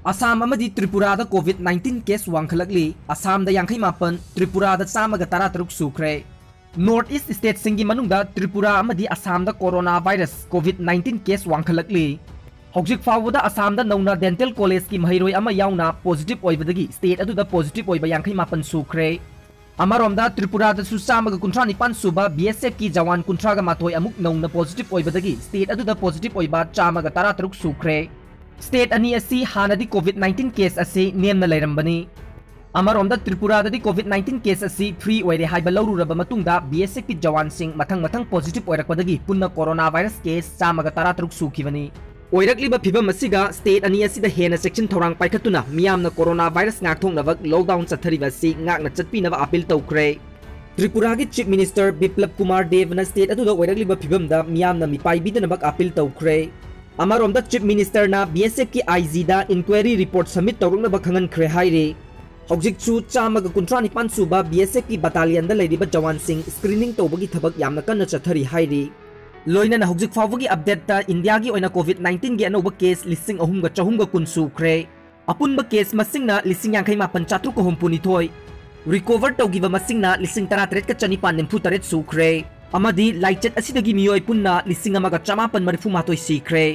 असम अमदी त्रिपुरादा कोविड-19 केस वांखलकली असमदा 58 त्रिपुरादा 113 सुख्रे। नॉर्थ ईस्ट स्टेट सिंगी मनुंगदा त्रिपुरा अमदी असमदा कोरोना वायरस कोविड-19 केस वांखलकली। हौजिक फावदा असमदा नौना डेंटल कॉलेज की महिरोय अमा यावना पॉजिटिव ओइबदगी स्टेट अदुदा पॉजिटिव ओइबा 58 सुख्रे। अमरोमदा त्रिपुरादा सुसामगा 39 सुबा बीएसएफ की जवान 38 अमुक नौना पॉजिटिव ओइबदगी स्टेट अदुदा पॉजिटिव ओइबा 13 सुख्रे। स्टेट अनी असी हानदी कोविड-19 केस असी नेमना लेरंबनी। अमरोमदा त्रिपुराददी कोविड-19 केस असी फ्री ओइरे हाइबा लौरुरबा मतुंगदा बीएसएफ की जवान सिंह मथंग पॉजिटिव ओइरकपदगी पुन्ना कोरोना वायरस केस 13 सुखिबनी। ओइरकलिबा फिबम असिगा स्टेट अनी असिदा हेना सेक्शन थौरांग पाइखतुना मियामना कोरोना वायरस ngakthognabak लॉकडाउन चथरिबासी ngakna चटपिनबा अपील तौखरे। त्रिपुरा की चीफ मिनिस्टर बिप्लब कुमार देवना स्टेट अदुदा ओइरकलिबा फिबमदा मियामना मिपाइबिदनबक अपील तौखरे। अमरोमदा चीफ मिनिस्टर ना बीएसएफ की आईजीदा इंक्वायरी रिपोर्ट सबमिट तौरंगनबा खंगनख्रे हाइरे। हौजिकसु 139 सुबा बीएसएफ की बटालियन दा लेरिबा जवान सिंह स्क्रीनिंग तौबगी थबक यामना कन्ना चथरी हाइरे। लोइना हौजिक फावगी अपडेट ता इंडिया की ओइना कोविड-19 गे अनोबा केस 3,410 सुख्रे। अपुनबा केस मसिंगना 58,793 रिकवर तौगिबा मसिंगना 13,998 सुख्रे। अमदी लाइचेट असिदगी मियोय पुन्ना 1,998 सिख्रे।